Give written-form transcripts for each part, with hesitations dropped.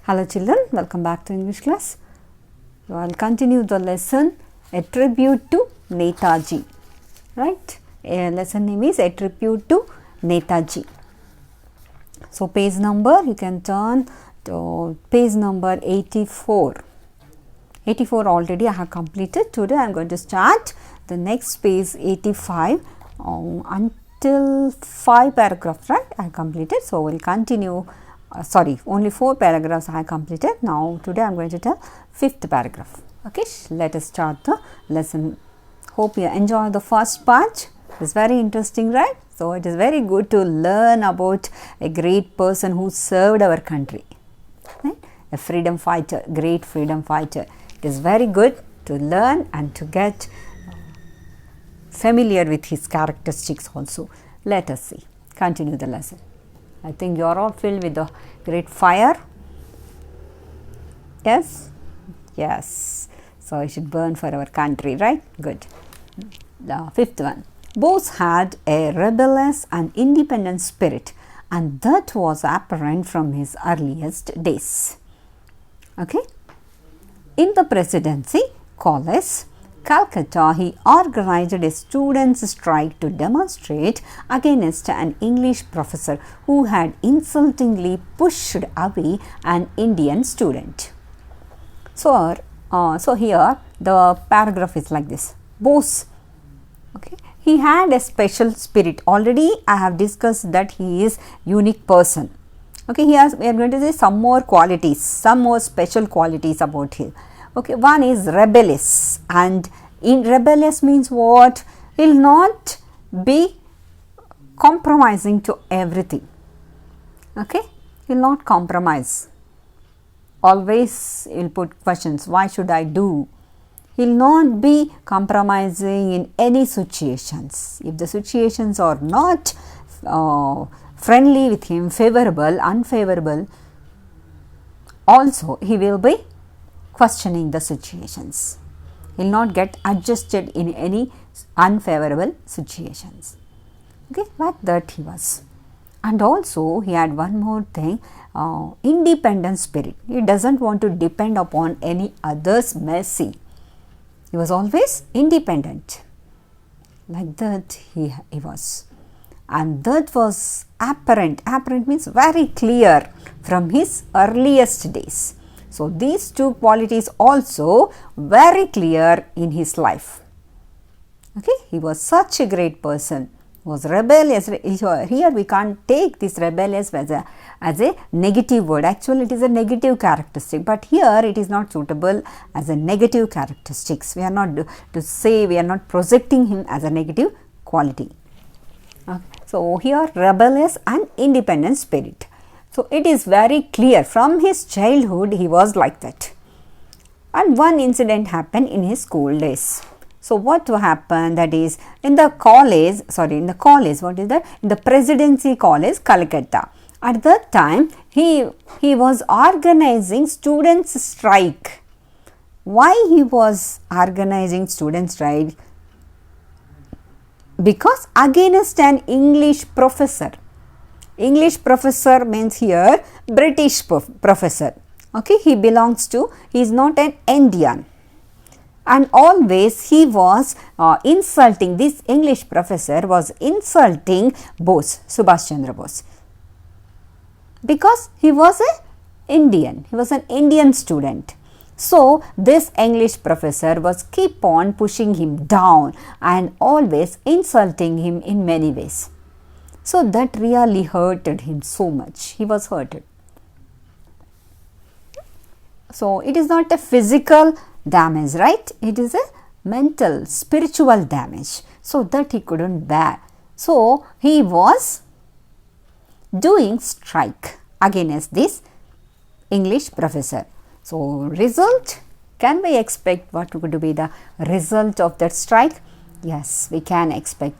Hello children, welcome back to English class. So, I will continue the lesson A Tribute to Netaji, right? Lesson name is A Tribute to Netaji. So, page number you can turn to page number 84. 84 already I have completed. Today I am going to start the next page 85 until 5 paragraphs, right? I completed. So, we will continue. Only 4 paragraphs I have completed. Now, today I am going to tell 5th paragraph. Okay, let us start the lesson. Hope you enjoy the first part. It's very interesting, right? So, it is very good to learn about a great person who served our country, right? A freedom fighter, great freedom fighter. It is very good to learn and to get familiar with his characteristics also. Let us see. Continue the lesson. I think you are all filled with the great fire. Yes? Yes. So, it should burn for our country, right? Good. The 5th one. Bose had a rebellious and independent spirit, and that was apparent from his earliest days. Okay? In the Presidency College, Calcutta, he organized a students' strike to demonstrate against an English professor who had insultingly pushed away an Indian student. So here the paragraph is like this. Bose, okay, he had a special spirit. Already I have discussed that he is unique person. Okay, we are going to say some more qualities, some more special qualities about him. Okay, one is rebellious, and in rebellious means what? He will not be compromising to everything. Okay, he will not compromise. Always he will put questions. Why should I do? He will not be compromising in any situations. If the situations are not friendly with him, favorable, unfavorable, also he will be questioning the situations. He will not get adjusted in any unfavorable situations. Okay, like that he was. And also he had one more thing, independent spirit. He doesn't want to depend upon any other's mercy. He was always independent. Like that he was. And that was apparent. Apparent means very clear from his earliest days. So, these two qualities also very clear in his life. Okay, he was such a great person. He was rebellious. Here we can't take this rebellious as a negative word. Actually, it is a negative characteristic. But here it is not suitable as a negative characteristics. We are not to say, we are not projecting him as a negative quality. Okay. So, here rebellious and independent spirit. So, it is very clear from his childhood he was like that. And one incident happened in his school days. So, what happened, that is in the college, what is that? In the Presidency College, Calcutta. At that time, he was organizing students' strike. Why he was organizing students' strike? Because against an English professor. English professor means here British professor. Okay, he is not an Indian. And always he was insulting, this English professor was insulting Bose, Subhash Chandra Bose. Because he was an Indian, he was an Indian student. So, this English professor was keep on pushing him down and always insulting him in many ways. So, that really hurted him so much. He was hurted. So, it is not a physical damage, right? It is a mental, spiritual damage. So, that he couldn't bear. So, he was doing strike against this English professor. So, result, can we expect what could be the result of that strike? Yes, we can expect.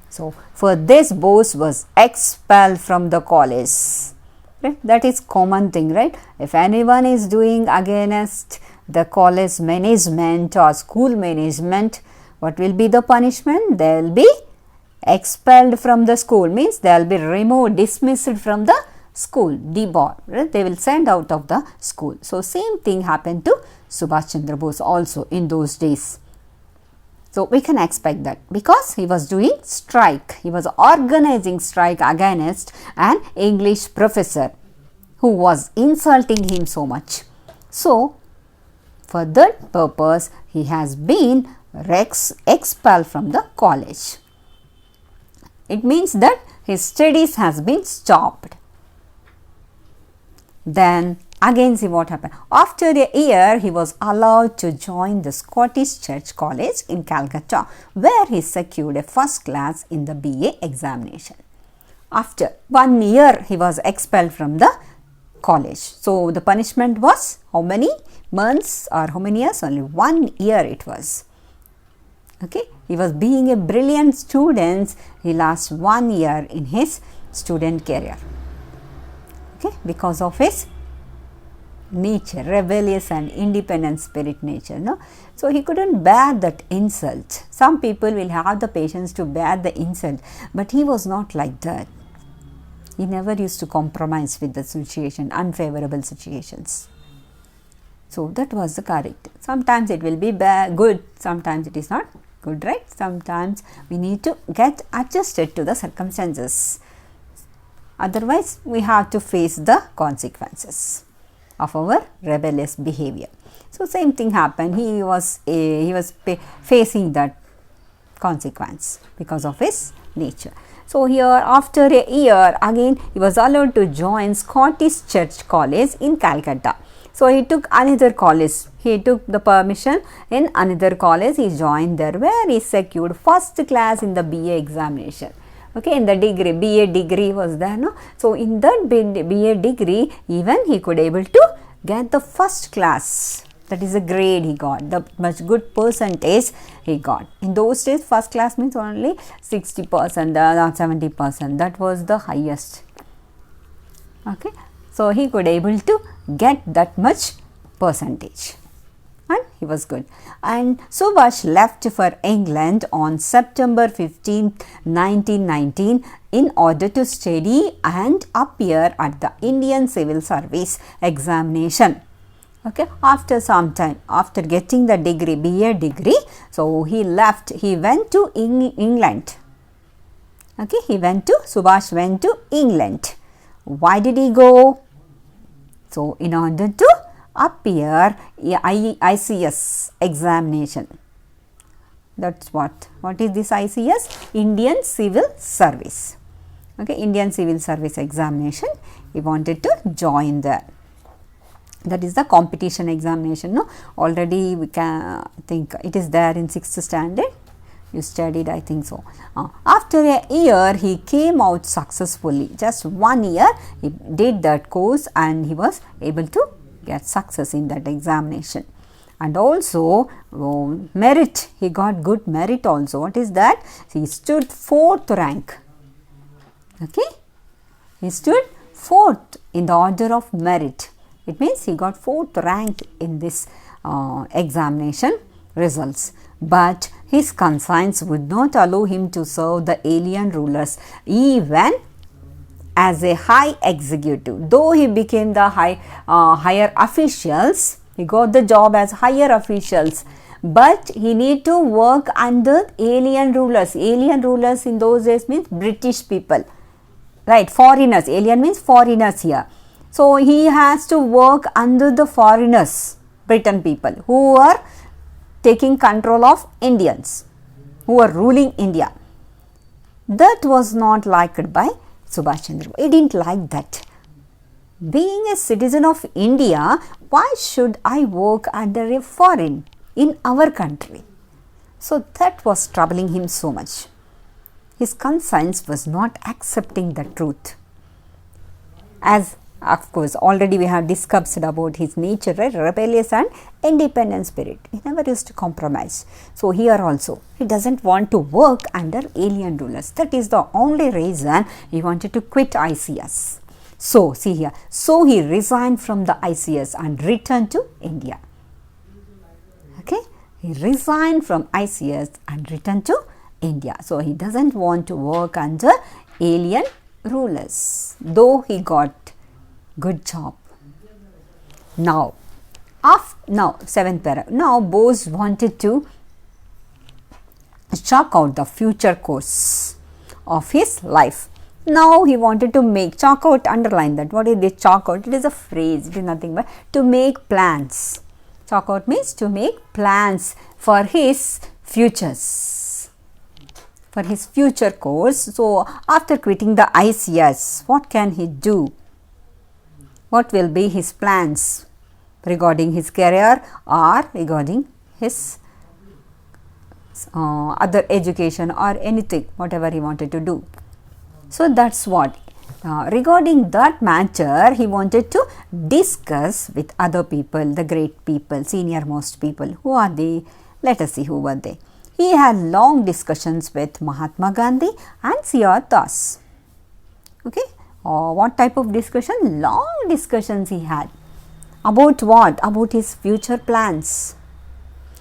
So, for this Bose was expelled from the college. Right? That is common thing, right? If anyone is doing against the college management or school management, what will be the punishment? They will be expelled from the school, means they will be removed, dismissed from the school, debar, right? They will send out of the school. So same thing happened to Subhash Chandra Bose also in those days. So we can expect that because he was doing strike, he was organizing strike against an English professor who was insulting him so much. So for that purpose, he has been expelled from the college. It means that his studies has been stopped. Then again see what happened. After a year, he was allowed to join the Scottish Church College in Calcutta, where he secured a first class in the BA examination. After 1 year, he was expelled from the college. So the punishment was how many months or how many years? Only 1 year it was. Okay, he was being a brilliant student. He lost 1 year in his student career. Okay, because of his nature, rebellious and independent spirit nature. No, so he couldn't bear that insult. Some people will have the patience to bear the insult, but he was not like that. He never used to compromise with the situation, unfavorable situations. So that was the correct. Sometimes it will be good, sometimes it is not good, right? Sometimes we need to get adjusted to the circumstances. Otherwise, we have to face the consequences of our rebellious behavior. So same thing happened. He was facing that consequence because of his nature. So here after a year, again he was allowed to join Scottish Church College in Calcutta. So he took another college. He took the permission in another college. He joined there, where he secured first class in the BA examination. Okay, in the degree, BA degree was there, no? So in that BA degree, even he could able to get the first class. That is the grade he got, the much good percentage he got. In those days, first class means only 60%, not 70%. That was the highest. Okay, so he could able to get that much percentage. And he was good. And Subhash left for England on September 15, 1919 in order to study and appear at the Indian Civil Service examination. Okay, after some time, after getting the degree, BA degree, so he left, he went to England. Okay, Subhash went to England. Why did he go? So in order to appear ICS examination. That's what is this ICS? Indian Civil Service. Okay, Indian Civil Service examination. He wanted to join there. That is the competition examination. No, already we can think it is there in 6th standard. You studied, I think so. After a year, he came out successfully. Just 1 year, he did that course and he was able to get success in that examination. And also merit, he got good merit also. What is that? He stood 4th rank. Okay, he stood 4th in the order of merit. It means he got 4th rank in this examination results. But his conscience would not allow him to serve the alien rulers even as a high executive. Though he became the higher officials, he got the job as higher officials, but he need to work under alien rulers. Alien rulers in those days means British people, right? Foreigners. Alien means foreigners here. So he has to work under the foreigners, Britain people, who are taking control of Indians, who are ruling India. That was not liked by Subhash Chandra Bose. He didn't like that. Being a citizen of India, why should I work under a foreign in our country? So that was troubling him so much. His conscience was not accepting the truth. As of course, already we have discussed about his nature, right? Rebellious and independent spirit. He never used to compromise. So here also, he doesn't want to work under alien rulers. That is the only reason he wanted to quit ICS. So see here, so he resigned from the ICS and returned to India. Okay, he resigned from ICS and returned to India. So he doesn't want to work under alien rulers, though he got Good job. Now, seventh paragraph. Now, Bose wanted to chalk out the future course of his life. Now, he wanted to chalk out, underline that. What is this chalk out? It is a phrase, it is nothing but to make plans. Chalk out means to make plans for his futures, for his future course. So, after quitting the ICS, what can he do? What will be his plans regarding his career or regarding his other education or anything, whatever he wanted to do. So, that is what. Regarding that matter, he wanted to discuss with other people, the great people, senior most people. Who are they? Let us see who were they. He had long discussions with Mahatma Gandhi and C.R. Das. Okay. What type of discussion? Long discussions he had. About what? About his future plans.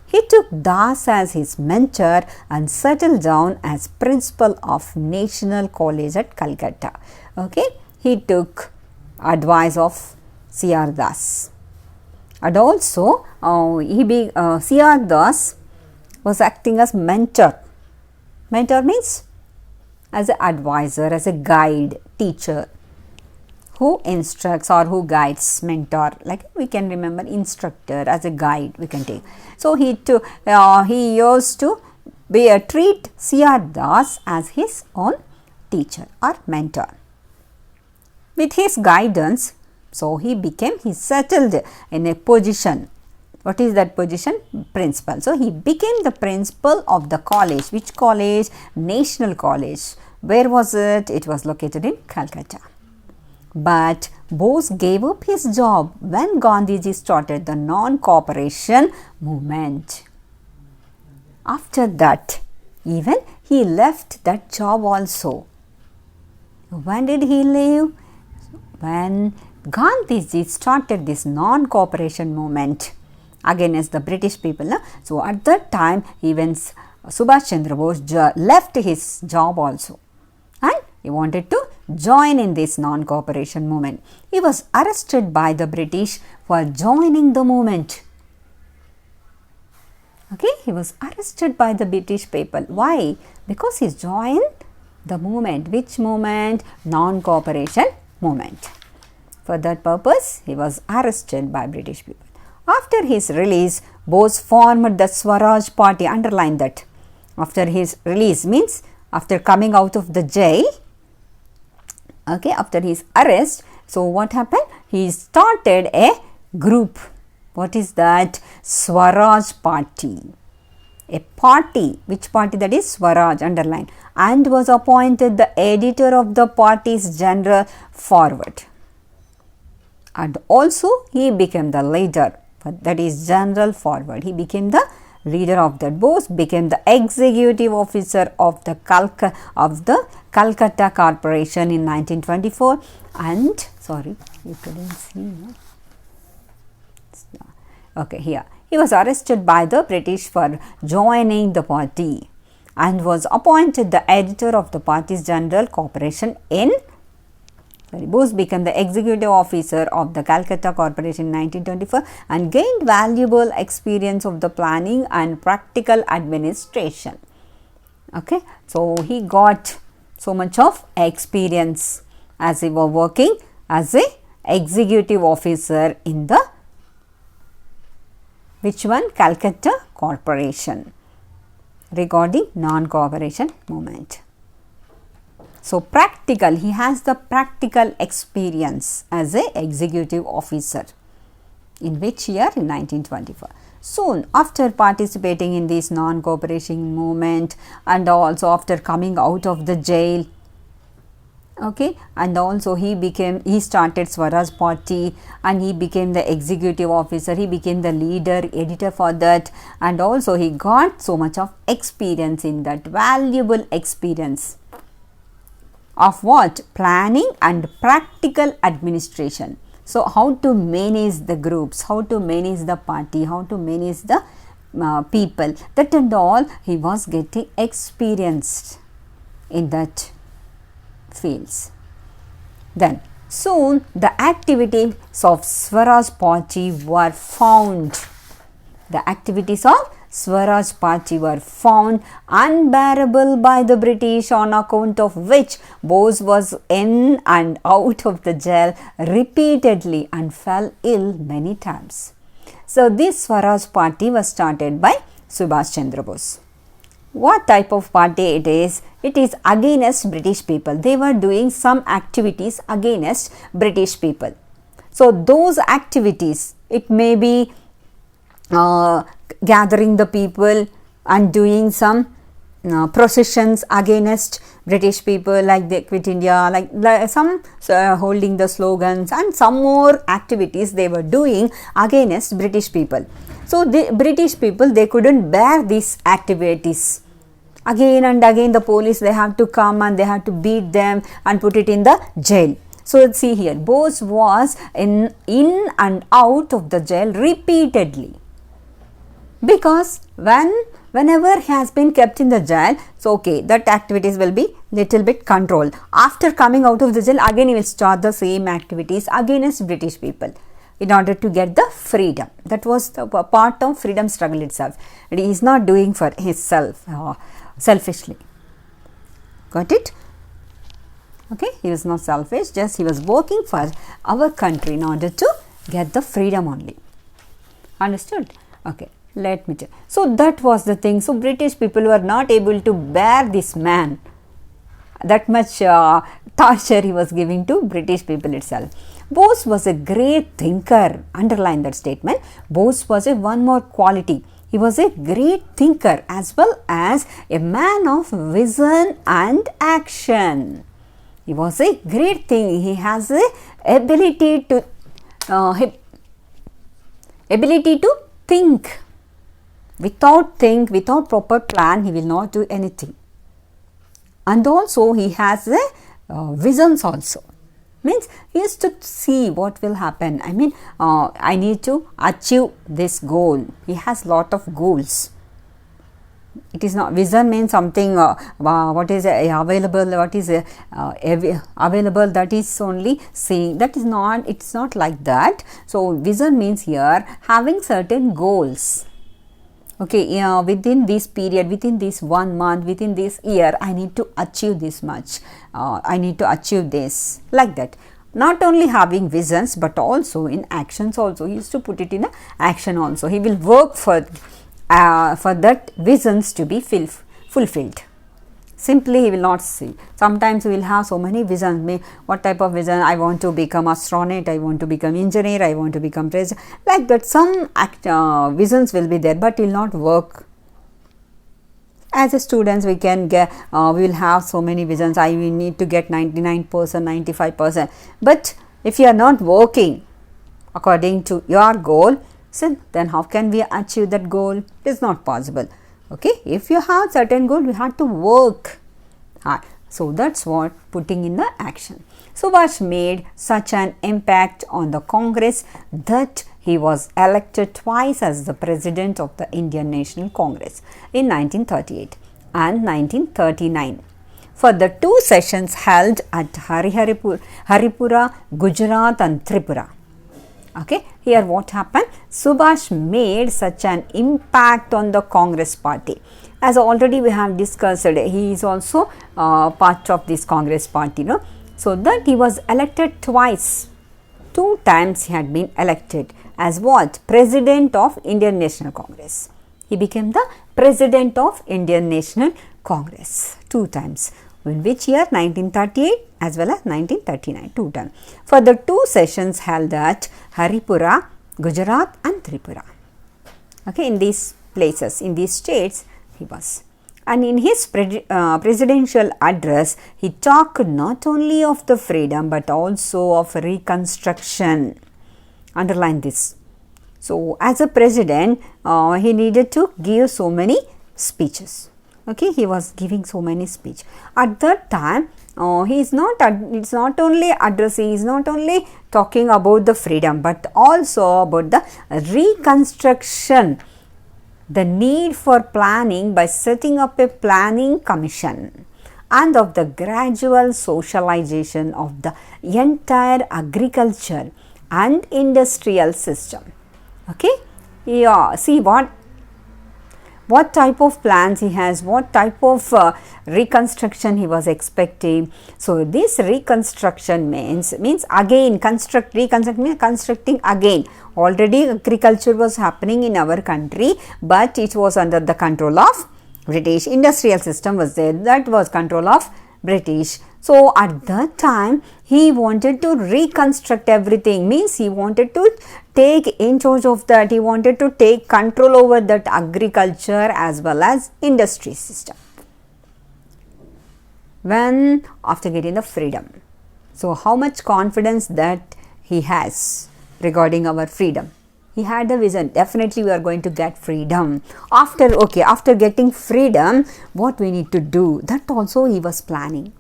He took Das as his mentor and settled down as principal of National College at Calcutta. Okay, he took advice of C.R. Das. And also, C.R. Das was acting as mentor. Mentor means as an advisor, as a guide, teacher, who instructs or who guides, mentor, like we can remember instructor as a guide we can take. So, he used to treat C.R. Das as his own teacher or mentor. With his guidance, so he settled in a position. What is that position? Principal. So, he became the principal of the college. Which college? National College. Where was it? It was located in Calcutta. But Bose gave up his job when Gandhiji started the non-cooperation movement. After that, even he left that job also. When did he leave? When Gandhiji started this non-cooperation movement against the British people. So, at that time, even Subhash Chandra Bose left his job also. And he wanted to join in this non-cooperation movement. He was arrested by the British for joining the movement. Okay, he was arrested by the British people. Why? Because he joined the movement. Which movement? Non-cooperation movement. For that purpose, he was arrested by British people. After his release, Bose formed the Swaras Party. Underline that. After his release means after coming out of the jail. Okay, after his arrest, so what happened? He started a group. What is that? Swaras Party. A party. Which party that is? Swaraj, underline. And was appointed the editor of the party's general forward. And also he became the leader, that is general forward. He became the leader of that. Bose became the executive officer of the Calcutta Corporation in 1924 and sorry, you couldn't see. No? Okay, here. He was arrested by the British for joining the party and was appointed the editor of the party's general corporation in Bose became the executive officer of the Calcutta Corporation in 1924 and gained valuable experience of the planning and practical administration. Okay, so he got so much of experience as he was working as a executive officer in the which one? Calcutta Corporation regarding non-cooperation movement. So, practical, he has the practical experience as a executive officer. In which year? In 1924. Soon after participating in this non-cooperation movement and also after coming out of the jail, okay, and also he started Swaras Party and he became the executive officer, he became the leader, editor for that, and also he got so much of experience in that, valuable experience of what? Planning and practical administration. So, how to manage the groups, how to manage the party, how to manage the people, that and all he was getting experienced in that fields. Then, Soon the activities of Swaras Party were found. The activities of Swaras Party were found unbearable by the British, on account of which Bose was in and out of the jail repeatedly and fell ill many times. So this Swaras Party was started by Subhash Chandra Bose. What type of party it is? It is against British people. They were doing some activities against British people. So those activities, it may be gathering the people and doing some processions against British people, like they quit India, like some holding the slogans, and some more activities they were doing against British people. So the British people, they couldn't bear these activities. Again and again the police, they have to come and they have to beat them and put it in the jail. So see here, Bose was in and out of the jail repeatedly, because whenever he has been kept in the jail, so okay, that activities will be little bit controlled. After coming out of the jail, again he will start the same activities against British people in order to get the freedom. That was the part of freedom struggle itself. He is not doing for himself selfishly. Got it? Okay, he was not selfish, just he was working for our country in order to get the freedom only. Understood? Okay, let me tell. So that was the thing. So British people were not able to bear this man. That much torture he was giving to British people itself. Bose was a great thinker. Underline that statement. Bose was a one more quality. He was a great thinker as well as a man of vision and action. He was a great thing. He has a ability to think. Without proper plan, he will not do anything. And also he has a visions also. Means he has to see what will happen. I mean, I need to achieve this goal. He has lot of goals. It is not, vision means something what is available, what is available, that is only seeing. That is not, it's not like that. So vision means here having certain goals. Okay, within this period, within this 1 month, within this year, I need to achieve this much. I need to achieve this, like that. Not only having visions, but also in actions also. He used to put it in action also. He will work for that visions to be fulfilled. Simply he will not see. Sometimes we will have so many visions. What type of vision? I want to become astronaut, I want to become engineer, I want to become president. Like that, some visions will be there, but will not work. As a students, we can get, we will have so many visions. I will need to get 99%, 95%. But if you are not working according to your goal, so then how can we achieve that goal? It is not possible. Okay, if you have certain goal, we have to work hard. So that's what putting in the action. Subhash made such an impact on the Congress that he was elected twice as the president of the Indian National Congress in 1938 and 1939 for the 2 sessions held at Haripura, Gujarat and Tripura. Okay, here what happened? Subhash made such an impact on the Congress party. As already we have discussed, he is also part of this Congress party. No? So that he was elected twice. 2 times he had been elected as what? President of Indian National Congress. He became the President of Indian National Congress 2 times. In which year? 1938 as well as 1939, 2 times. For the 2 sessions held at Haripura, Gujarat and Tripura. Okay, in these places, in these states he was. And in his presidential address, he talked not only of the freedom but also of reconstruction. Underline this. So, as a president, he needed to give so many speeches. Okay, he was giving so many speech. At that time, it's not only addressing, he is not only talking about the freedom, but also about the reconstruction, the need for planning by setting up a planning commission and of the gradual socialization of the entire agriculture and industrial system. Okay, yeah, see what type of plans he has, what type of reconstruction he was expecting. So this reconstruction means again reconstruct means constructing again. Already agriculture was happening in our country, but it was under the control of British. Industrial system was there, that was control of British. So at that time he wanted to reconstruct everything, means he wanted to take in charge of that, he wanted to take control over that agriculture as well as industry system. When after getting the freedom, so how much confidence that he has regarding our freedom? He had a vision, definitely we are going to get freedom. After getting freedom, what we need to do, that also he was planning.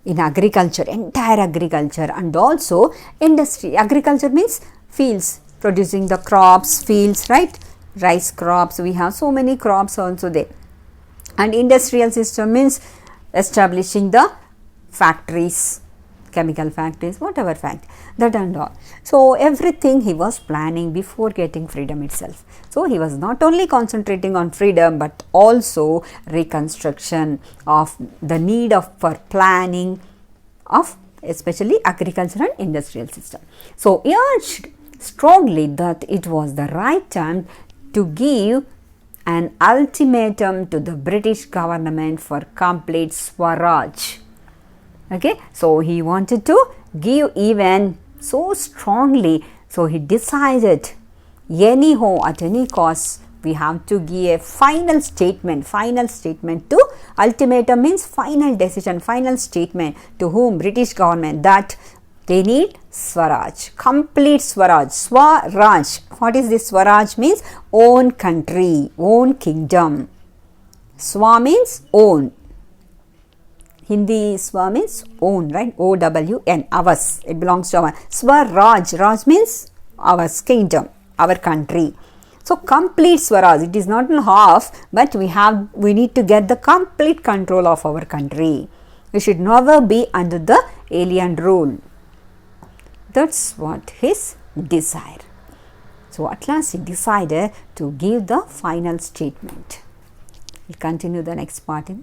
In agriculture, entire agriculture, and also industry. Agriculture means fields, producing the crops, fields, right? Rice crops, we have so many crops also there. And industrial system means establishing the factories, chemical factories, whatever fact, that and all. So everything he was planning before getting freedom itself. So he was not only concentrating on freedom, but also reconstruction of the need for planning of especially agriculture and industrial system. So he urged strongly that it was the right time to give an ultimatum to the British government for complete Swaraj. Okay, so he wanted to give even so strongly, so he decided anyhow at any cost we have to give a final statement to, ultimatum means final decision, final statement to whom? British government, that they need Swaraj, complete Swaraj. Swaraj, what is this? Swaraj means own country, own kingdom. Swa means own. Hindi Swa means own, right? O-W-N, ours, it belongs to our. Swaraj, Raj means ours, kingdom, our country. So complete Swaraj, it is not half, but we need to get the complete control of our country. We should never be under the alien rule. That's what his desire. So at last he decided to give the final statement. We'll continue the next part in